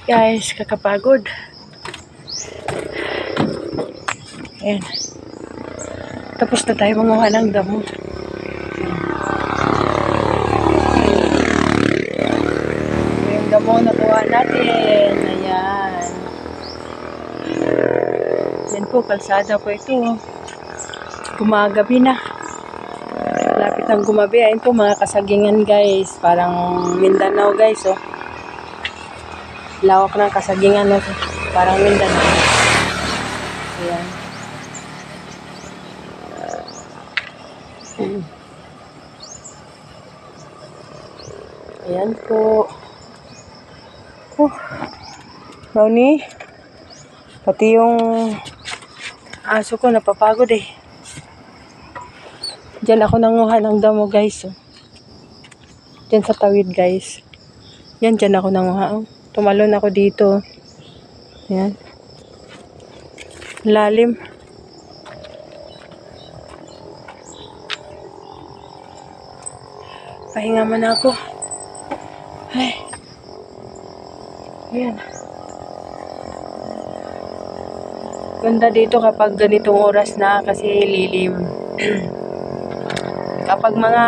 Guys, kakapagod. Ayan. Tapos na tayo manguha ng damo. Yung damo nakuha natin. Ayan. Yan po, kalsada po ito. Gumagabi na. Lapit ng gumabi. Ayan po mga kasagingan guys. Parang Mindanao guys oh. Lawak ng kasagingan no. Parang Mindanao. Ayan. Ayan po. Brownie. Pati yung aso ko napapagod eh. Diyan ako nanguha ng damo guys. Oh. Diyan sa tawid guys. Yan, diyan ako nanguha. Oh. Tumalon ako dito. Ayan. Lalim. Pahinga muna ako. Ay. Ayan. Ganda dito kapag ganitong oras na kasi lilim. Kapag mga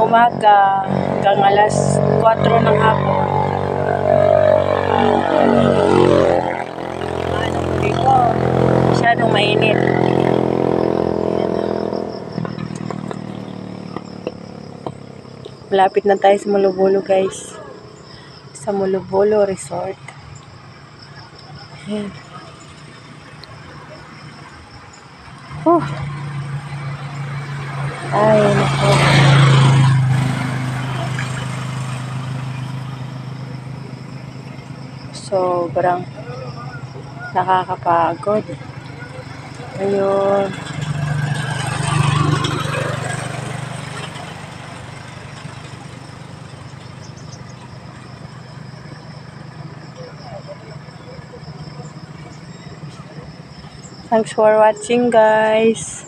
umaga hanggang alas 4 ng hapon. Ano dito? Masyadong mainit. Malapit na tayo sa Mulubolo guys. Sa Mulubolo Resort. Ayan. Ay, nako. Sobrang nakakapagod. Ayun. Thanks for watching guys.